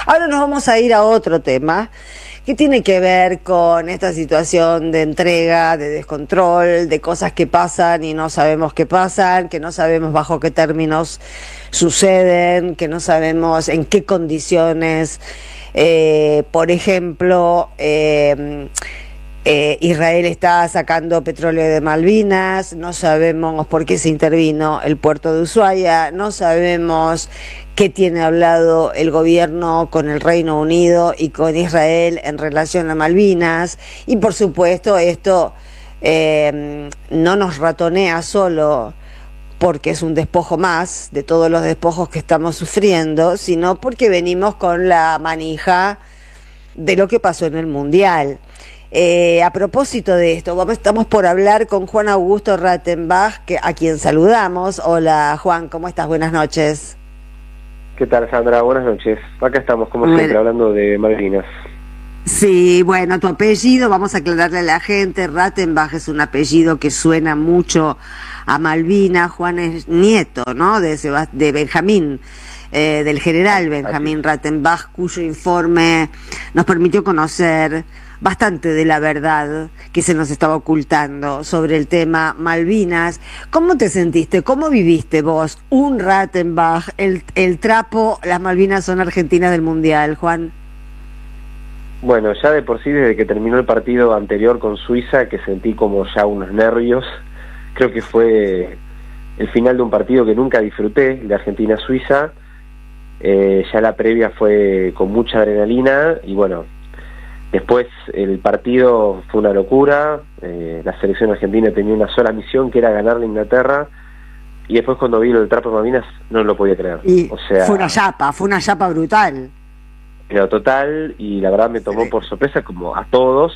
Ahora nos vamos a ir a otro tema que tiene que ver con esta situación de entrega, de descontrol, de cosas que pasan y no sabemos qué pasan, que no sabemos bajo qué términos suceden, que no sabemos en qué condiciones. Por ejemplo, Israel está sacando petróleo de Malvinas, no sabemos por qué se intervino el puerto de Ushuaia, no sabemos qué tiene hablado el gobierno con el Reino Unido y con Israel en relación a Malvinas, y por supuesto esto no nos ratonea solo porque es un despojo más de todos los despojos que estamos sufriendo, sino porque venimos con la manija de lo que pasó en el Mundial. A propósito de esto, estamos por hablar con Juan Augusto Rattenbach, a quien saludamos. Hola Juan, ¿cómo estás? Buenas noches. ¿Qué tal, Sandra? Buenas noches. Acá estamos, como siempre, hablando de Malvinas. Sí, bueno, tu apellido, vamos a aclararle a la gente, Rattenbach es un apellido que suena mucho a Malvinas. Juan es nieto, ¿no?, de Benjamín, del general Benjamín Rattenbach, cuyo informe nos permitió conocer bastante de la verdad que se nos estaba ocultando sobre el tema Malvinas. ¿Cómo te sentiste? ¿Cómo viviste vos un Rattenbach, el trapo, las Malvinas son argentinas del Mundial, Juan? Bueno, ya de por sí, desde que terminó el partido anterior con Suiza, que sentí como ya unos nervios. Creo que fue el final de un partido que nunca disfruté, de Argentina-Suiza. Ya la previa fue con mucha adrenalina y bueno, después el partido fue una locura. La selección argentina tenía una sola misión, que era ganarle a Inglaterra, y después cuando vi el trapo de Malvinas no lo podía creer. Y o sea, fue una chapa brutal. Pero total, y la verdad me tomó por sorpresa como a todos.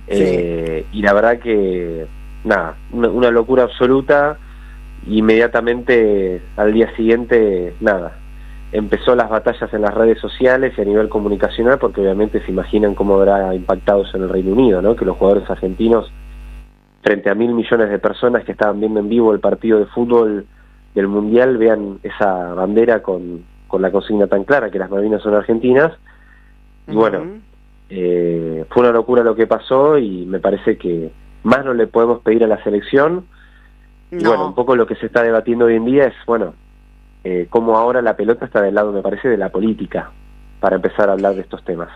Y la verdad que nada, una locura absoluta. Inmediatamente al día siguiente, nada, empezó las batallas en las redes sociales y a nivel comunicacional, porque obviamente se imaginan cómo habrá impactado eso en el Reino Unido, ¿no? Que los jugadores argentinos, frente a 1.000 millones de personas que estaban viendo en vivo el partido de fútbol del Mundial, vean esa bandera con la consigna tan clara que las Malvinas son argentinas. Y bueno, fue una locura lo que pasó, y me parece que más no le podemos pedir a la selección. No. Y bueno, un poco lo que se está debatiendo hoy en día es, bueno, cómo ahora la pelota está del lado, me parece, de la política, para empezar a hablar de estos temas.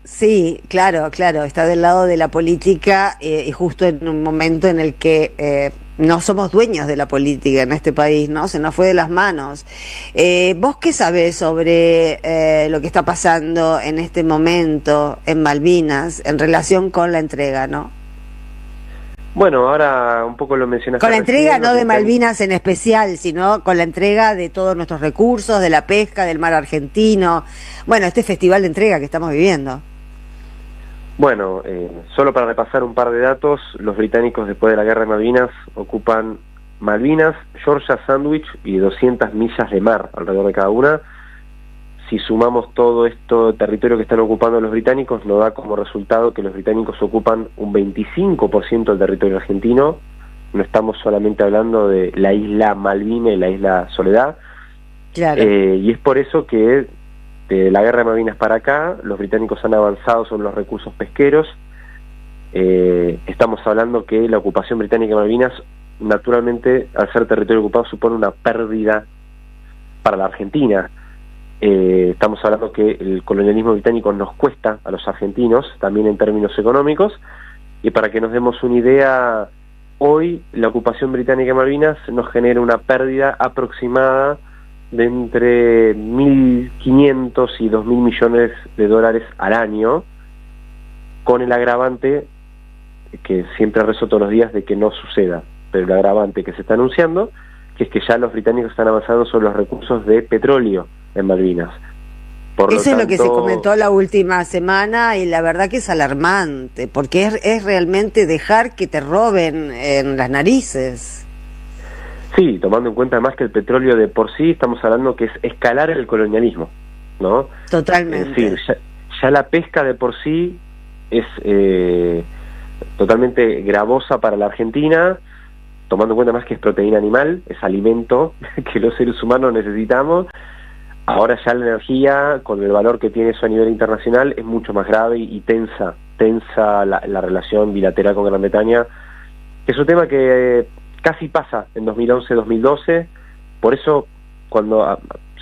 Sí, claro, está del lado de la política, y justo en un momento en el que no somos dueños de la política en este país, ¿no? Se nos fue de las manos. ¿Vos qué sabés sobre lo que está pasando en este momento en Malvinas en relación con la entrega, no? Bueno, ahora un poco lo mencionaste. Con la entrega no de Malvinas en especial, sino con la entrega de todos nuestros recursos, de la pesca, del mar argentino. Bueno, este festival de entrega que estamos viviendo. Bueno, solo para repasar un par de datos, los británicos después de la guerra de Malvinas ocupan Malvinas, Georgia Sandwich y 200 millas de mar alrededor de cada una. Si sumamos todo esto territorio que están ocupando los británicos, nos da como resultado que los británicos ocupan un 25% del territorio argentino. No estamos solamente hablando de la isla Malvina y la isla Soledad. Claro. Y es por eso que de la guerra de Malvinas para acá, los británicos han avanzado sobre los recursos pesqueros. Estamos hablando que la ocupación británica de Malvinas, naturalmente, al ser territorio ocupado, supone una pérdida para la Argentina. Estamos hablando que el colonialismo británico nos cuesta a los argentinos, también en términos económicos, y para que nos demos una idea, hoy la ocupación británica de Malvinas nos genera una pérdida aproximada de entre 1.500 y 2.000 millones de dólares al año, con el agravante que siempre rezo todos los días de que no suceda, pero el agravante que se está anunciando, que es que ya los británicos están avanzando sobre los recursos de petróleo en Malvinas. Eso es lo que se comentó la última semana, y la verdad que es alarmante, porque es realmente dejar que te roben en las narices. Sí, tomando en cuenta más que el petróleo de por sí, estamos hablando que es escalar el colonialismo, ¿no? Totalmente. Es decir, ya la pesca de por sí es totalmente gravosa para la Argentina, tomando en cuenta más que es proteína animal, es alimento que los seres humanos necesitamos. Ahora ya la energía, con el valor que tiene eso a nivel internacional, es mucho más grave y tensa la relación bilateral con Gran Bretaña. Es un tema que casi pasa en 2011-2012, por eso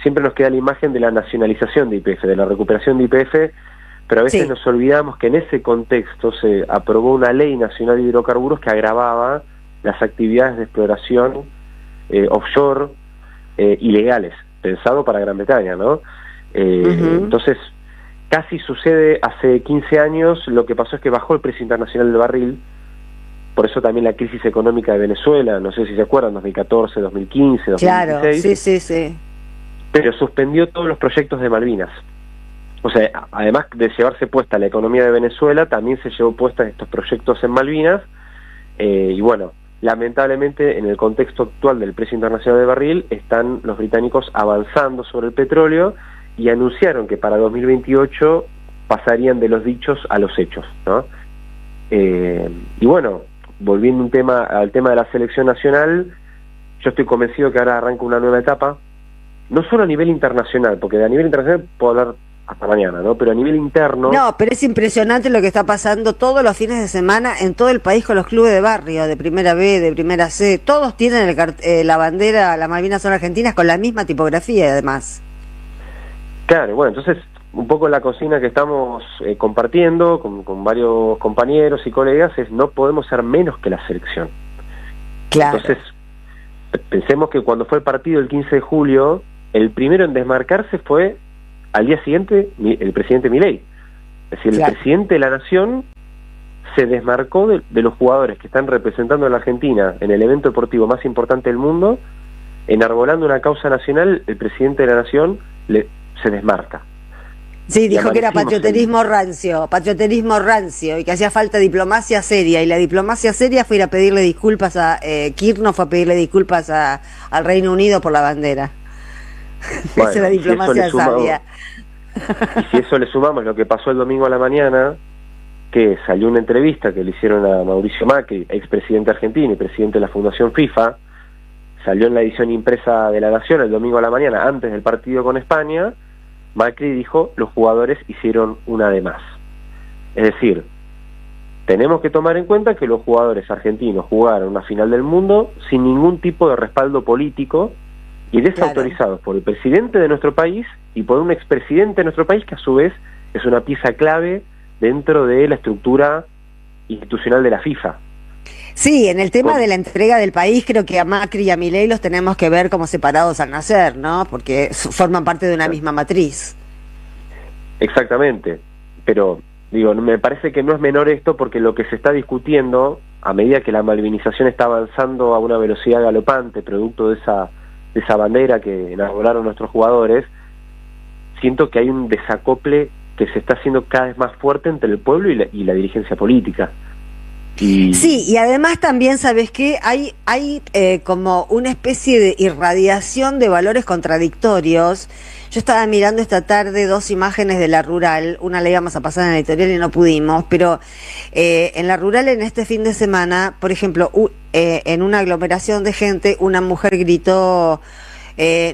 siempre nos queda la imagen de la nacionalización de YPF, de la recuperación de YPF, pero a veces nos olvidamos que en ese contexto se aprobó una ley nacional de hidrocarburos que agravaba las actividades de exploración offshore ilegales, pensado para Gran Bretaña, ¿no? Entonces, casi sucede hace 15 años, lo que pasó es que bajó el precio internacional del barril, por eso también la crisis económica de Venezuela, no sé si se acuerdan, 2014, 2015, 2016. Claro, sí. Pero suspendió todos los proyectos de Malvinas. O sea, además de llevarse puesta la economía de Venezuela, también se llevó puesta estos proyectos en Malvinas, y bueno, lamentablemente en el contexto actual del precio internacional del barril, están los británicos avanzando sobre el petróleo y anunciaron que para 2028 pasarían de los dichos a los hechos, ¿no? Y bueno, volviendo al tema de la selección nacional, yo estoy convencido que ahora arranca una nueva etapa, no solo a nivel internacional, porque a nivel internacional puedo hablar hasta mañana, ¿no? Pero a nivel interno... No, pero es impresionante lo que está pasando todos los fines de semana en todo el país con los clubes de barrio, de primera B, de primera C, todos tienen la bandera, las Malvinas son argentinas, con la misma tipografía además. Claro, bueno, entonces un poco la consigna que estamos compartiendo con varios compañeros y colegas es no podemos ser menos que la selección. Claro. Entonces, pensemos que cuando fue el partido el 15 de julio, el primero en desmarcarse fue al día siguiente el presidente Milei. Es decir, el presidente de la nación se desmarcó de los jugadores que están representando a la Argentina en el evento deportivo más importante del mundo, enarbolando una causa nacional. El presidente de la nación se desmarca. Sí, dijo que era patrioterismo rancio, y que hacía falta diplomacia seria, y la diplomacia seria fue ir a pedirle disculpas Kirchner fue a pedirle disculpas al Reino Unido por la bandera. Bueno, esa es la diplomacia sabia. Y si eso le sumamos lo que pasó el domingo a la mañana, que salió una entrevista que le hicieron a Mauricio Macri, expresidente argentino y presidente de la Fundación FIFA, salió en la edición impresa de La Nación el domingo a la mañana, antes del partido con España. Macri dijo, los jugadores hicieron una de más. Es decir, tenemos que tomar en cuenta que los jugadores argentinos jugaron una final del mundo sin ningún tipo de respaldo político y desautorizados por el presidente de nuestro país y por un expresidente de nuestro país que a su vez es una pieza clave dentro de la estructura institucional de la FIFA. Sí, en el tema de la entrega del país, creo que a Macri y a Milei los tenemos que ver como separados al nacer, ¿no? Porque forman parte de una misma matriz. Exactamente, pero digo, me parece que no es menor esto, porque lo que se está discutiendo, a medida que la malvinización está avanzando a una velocidad galopante, producto de esa bandera que enarbolaron nuestros jugadores, siento que hay un desacople que se está haciendo cada vez más fuerte entre el pueblo y la dirigencia política. Sí, y además también, ¿sabes qué? Hay como una especie de irradiación de valores contradictorios. Yo estaba mirando esta tarde 2 imágenes de La Rural, una la íbamos a pasar en la editorial y no pudimos, pero en La Rural en este fin de semana, por ejemplo, en una aglomeración de gente, una mujer gritó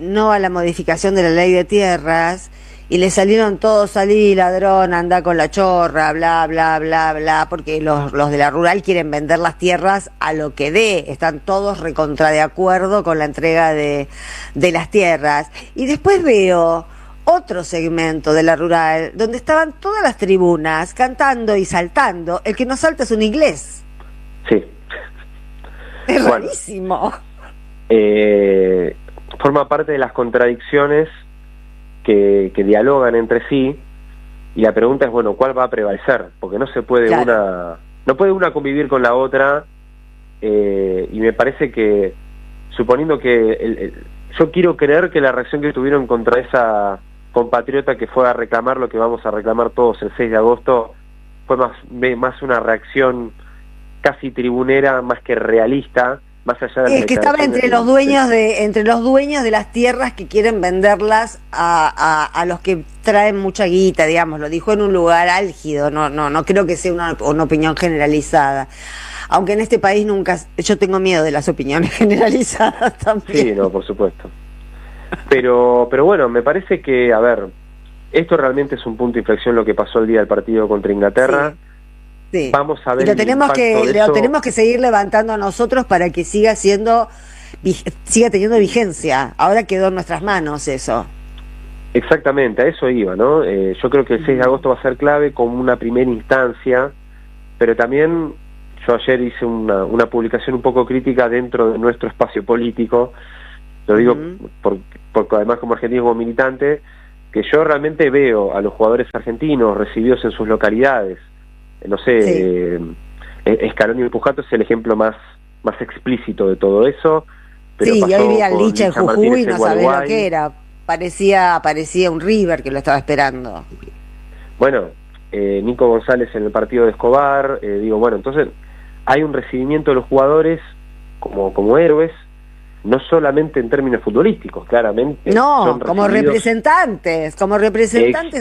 no a la modificación de la ley de tierras, y le salieron todos, salí ladrón, anda con la chorra, bla, bla, bla, bla, porque los de La Rural quieren vender las tierras a lo que dé, están todos recontra de acuerdo con la entrega de las tierras. Y después veo otro segmento de La Rural, donde estaban todas las tribunas cantando y saltando. El que no salta es un inglés. Sí. Es rarísimo. Forma parte de las contradicciones que dialogan entre sí, y la pregunta es, bueno, ¿cuál va a prevalecer? Porque no se puede no puede una convivir con la otra, y me parece que, suponiendo que yo quiero creer que la reacción que tuvieron contra esa compatriota que fue a reclamar lo que vamos a reclamar todos el 6 de agosto, fue más una reacción casi tribunera, más que realista, más allá de que estaba entre los dueños de las tierras que quieren venderlas a los que traen mucha guita, digamos. Lo dijo en un lugar álgido, no creo que sea una opinión generalizada, aunque en este país yo tengo miedo de las opiniones generalizadas también. Sí, no, por supuesto. Pero bueno, me parece que, a ver, esto realmente es un punto de inflexión lo que pasó el día del partido contra Inglaterra. Sí. Vamos a ver Y lo tenemos eso. tenemos que seguir levantando a nosotros para que siga siga teniendo vigencia. Ahora quedó en nuestras manos eso. Exactamente, a eso iba, ¿no? Yo creo que el 6 de agosto va a ser clave como una primera instancia, pero también yo ayer hice una publicación un poco crítica dentro de nuestro espacio político, lo digo porque además como argentino, como militante, que yo realmente veo a los jugadores argentinos recibidos en sus localidades, no sé, Scaloni y Pujato es el ejemplo más explícito de todo eso, pero sí, pasó hoy vi al con Licha en Licha Jujuy, Martínez en no sabés lo Uruguay. que era. Parecía un River que lo estaba esperando. Bueno, Nico González en el partido de Escobar, digo, bueno, entonces hay un recibimiento de los jugadores como héroes, no solamente en términos futbolísticos, claramente. No, son como representantes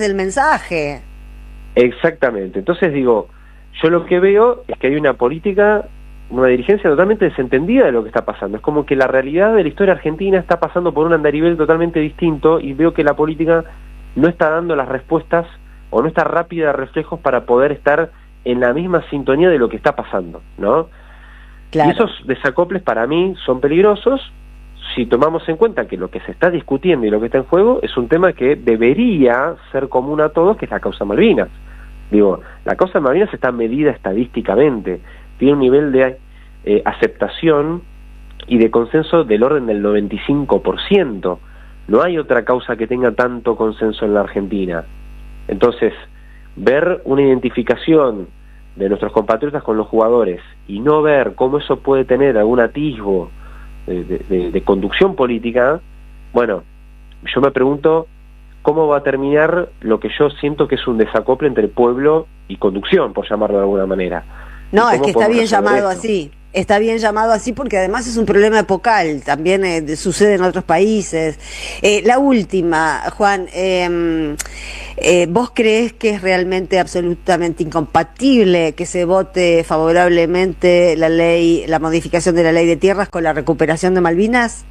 del mensaje. Exactamente, entonces digo, yo lo que veo es que hay una política, una dirigencia totalmente desentendida de lo que está pasando. Es como que la realidad de la historia argentina está pasando por un andarivel totalmente distinto y veo que la política no está dando las respuestas o no está rápida de reflejos para poder estar en la misma sintonía de lo que está pasando, ¿no? Claro. Y esos desacoples para mí son peligrosos si tomamos en cuenta que lo que se está discutiendo y lo que está en juego es un tema que debería ser común a todos, que es la causa Malvinas. Digo, la causa Malvinas está medida estadísticamente, tiene un nivel de aceptación y de consenso del orden del 95%. No hay otra causa que tenga tanto consenso en la Argentina. Entonces, ver una identificación de nuestros compatriotas con los jugadores y no ver cómo eso puede tener algún atisbo de conducción política, bueno, yo me pregunto cómo va a terminar lo que yo siento que es un desacople entre pueblo y conducción, por llamarlo de alguna manera. No, es que está bien llamado así. Está bien llamado así porque además es un problema epocal, también sucede en otros países. La última, Juan, ¿vos creés que es realmente absolutamente incompatible que se vote favorablemente la modificación de la ley de tierras con la recuperación de Malvinas?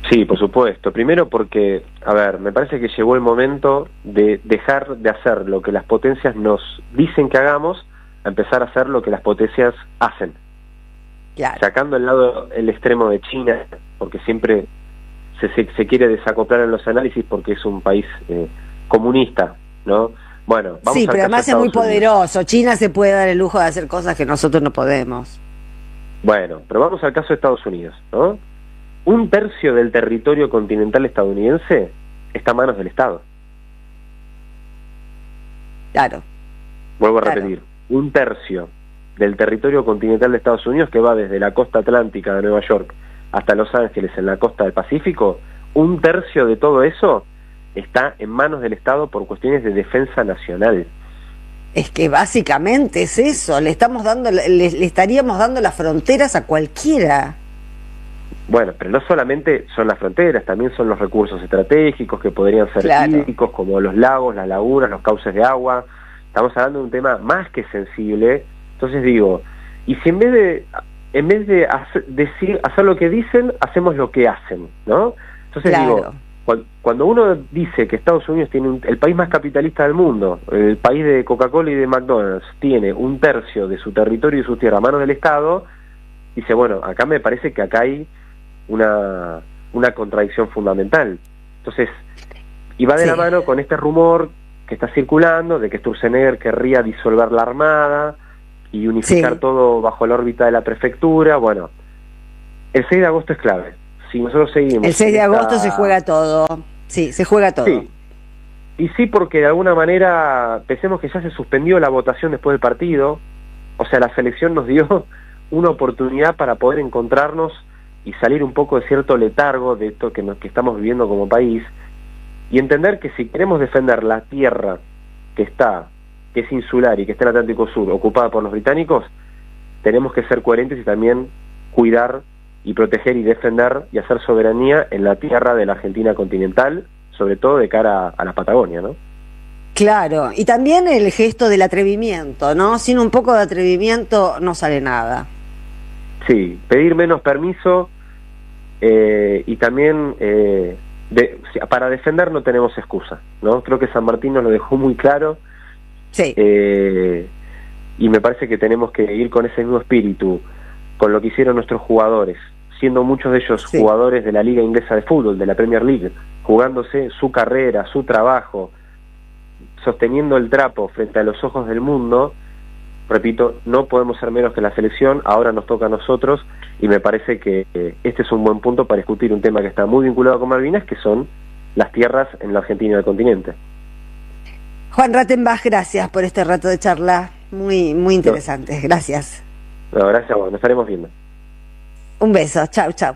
Sí, por supuesto. Primero porque, a ver, me parece que llegó el momento de dejar de hacer lo que las potencias nos dicen que hagamos, a empezar a hacer lo que las potencias hacen. Claro. Sacando el extremo de China, porque siempre se quiere desacoplar en los análisis porque es un país comunista, ¿no? Bueno, vamos sí, al pero caso además de es muy Estados Unidos. poderoso. China se puede dar el lujo de hacer cosas que nosotros no podemos. Bueno, pero vamos al caso de Estados Unidos, ¿no? 1/3 del territorio continental estadounidense está a manos del Estado. Claro. Vuelvo a repetir, 1/3 del territorio continental de Estados Unidos, que va desde la costa atlántica de Nueva York hasta Los Ángeles en la costa del Pacífico, 1/3 de todo eso está en manos del Estado por cuestiones de defensa nacional. Es que básicamente es eso, le estaríamos dando las fronteras a cualquiera. Bueno, pero no solamente son las fronteras, también son los recursos estratégicos que podrían ser hídricos, como los lagos, las lagunas, los cauces de agua. Estamos hablando de un tema más que sensible. Entonces digo, y si en vez de hacer lo que dicen, hacemos lo que hacen, ¿no? Entonces digo, cuando uno dice que Estados Unidos tiene el país más capitalista del mundo, el país de Coca-Cola y de McDonald's, tiene 1/3 de su territorio y su tierra a manos del Estado, dice, bueno, acá me parece que acá hay una contradicción fundamental. Entonces, y va de la mano con este rumor que está circulando de que Sturzenegger querría disolver la Armada y unificar todo bajo la órbita de la prefectura. Bueno, el 6 de agosto es clave. Si nosotros seguimos... El 6 de agosto se juega todo. Sí, se juega todo. Sí. Y sí, porque de alguna manera, pensemos que ya se suspendió la votación después del partido, o sea, la selección nos dio una oportunidad para poder encontrarnos y salir un poco de cierto letargo de esto que estamos viviendo como país, y entender que si queremos defender la tierra que es insular y que está en el Atlántico Sur, ocupada por los británicos, tenemos que ser coherentes y también cuidar y proteger y defender y hacer soberanía en la tierra de la Argentina continental, sobre todo de cara a la Patagonia, ¿no? Claro, y también el gesto del atrevimiento, ¿no? Sin un poco de atrevimiento no sale nada. Sí, pedir menos permiso y también para defender no tenemos excusa, ¿no? Creo que San Martín nos lo dejó muy claro. Sí. Y me parece que tenemos que ir con ese mismo espíritu, con lo que hicieron nuestros jugadores, siendo muchos de ellos jugadores de la Liga Inglesa de Fútbol, de la Premier League, jugándose su carrera, su trabajo, sosteniendo el trapo frente a los ojos del mundo. Repito, no podemos ser menos que la selección, ahora nos toca a nosotros, y me parece que este es un buen punto para discutir un tema que está muy vinculado con Malvinas, que son las tierras en la Argentina y el continente. Juan Rattenbach, gracias por este rato de charla, muy interesante, gracias. No, gracias a vos, nos estaremos viendo. Un beso, chau.